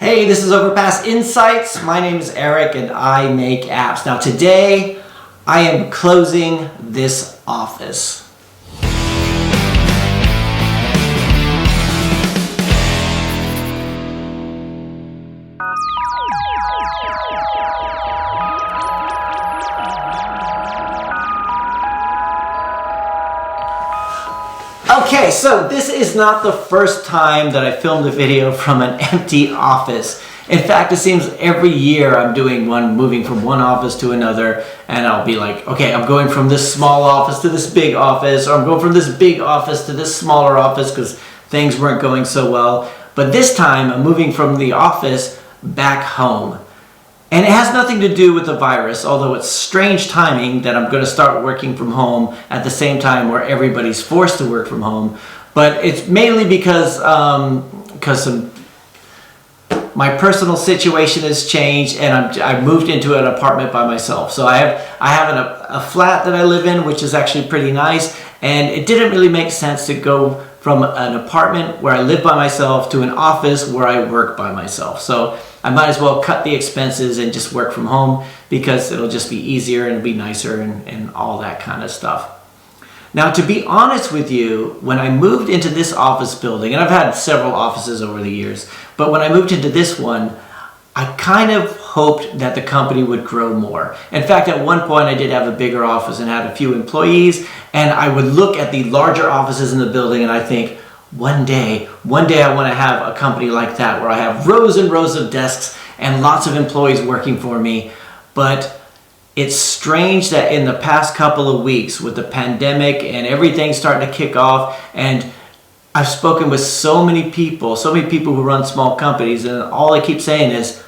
Hey, this is Overpass Insights. My name is Eric and I make apps. Now today, I am closing this office. Okay, so this is not the first time that I filmed a video from an empty office. In fact, it seems every year I'm doing one, moving from one office to another, and I'll be like, okay, I'm going from this small office to this big office, or I'm going from this big office to this smaller office because things weren't going so well. But this time I'm moving from the office back home. And it has nothing to do with the virus, although it's strange timing that I'm going to start working from home at the same time where everybody's forced to work from home. But it's mainly because my personal situation has changed and I moved into an apartment by myself. So I have a flat that I live in, which is actually pretty nice. And it didn't really make sense to go from an apartment where I live by myself to an office where I work by myself. So I might as well cut the expenses and just work from home because it'll just be easier and it'll be nicer and all that kind of stuff. Now, to be honest with you, when I moved into this office building, and I've had several offices over the years, but when I moved into this one, I kind of hoped that the company would grow more. In fact, at one point I did have a bigger office and had a few employees, and I would look at the larger offices in the building and I think, one day I want to have a company like that where I have rows and rows of desks and lots of employees working for me. But it's strange that in the past couple of weeks with the pandemic and everything starting to kick off, and I've spoken with so many people who run small companies, and all I keep saying is,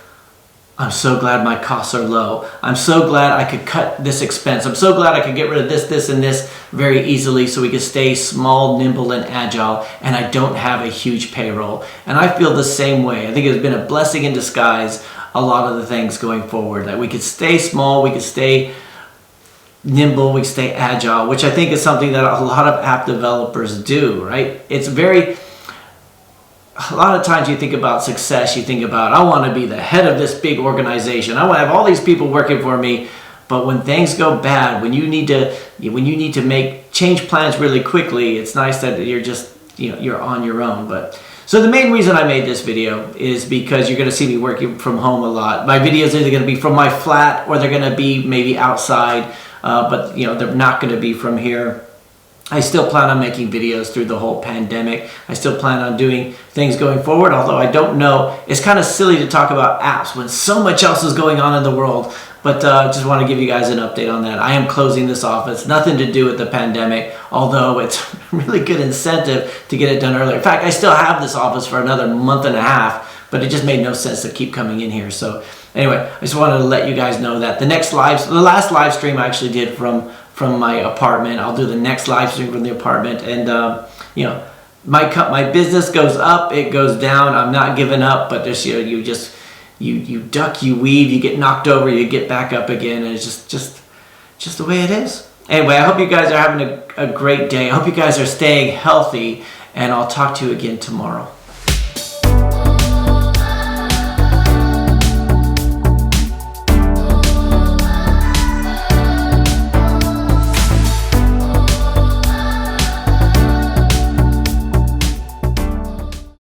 I'm so glad my costs are low. I'm so glad I could cut this expense. I'm so glad I could get rid of this, and this very easily so we could stay small, nimble, and agile, and I don't have a huge payroll. And I feel the same way. I think it's been a blessing in disguise, a lot of the things going forward, that we could stay small, we could stay nimble, we could stay agile, which I think is something that a lot of app developers do, right? A lot of times you think about success, you think about, I want to be the head of this big organization. I want to have all these people working for me. But when things go bad, when you need to make change plans really quickly, it's nice that you're on your own. But so the main reason I made this video is because you're going to see me working from home a lot. My videos are either going to be from my flat or they're going to be maybe outside, but they're not going to be from here. I still plan on making videos through the whole pandemic. I still plan on doing things going forward, although I don't know. It's kind of silly to talk about apps when so much else is going on in the world. But just want to give you guys an update on that. I am closing this office. Nothing to do with the pandemic, although it's really good incentive to get it done earlier. In fact, I still have this office for another month and a half, but it just made no sense to keep coming in here. So anyway, I just wanted to let you guys know that the last live stream I actually did from my apartment. I'll do the next live stream from the apartment, and my business goes up, it goes down. I'm not giving up, but there's you duck, you weave, you get knocked over, you get back up again, and it's just the way it is. Anyway, I hope you guys are having a great day. I hope you guys are staying healthy, and I'll talk to you again tomorrow.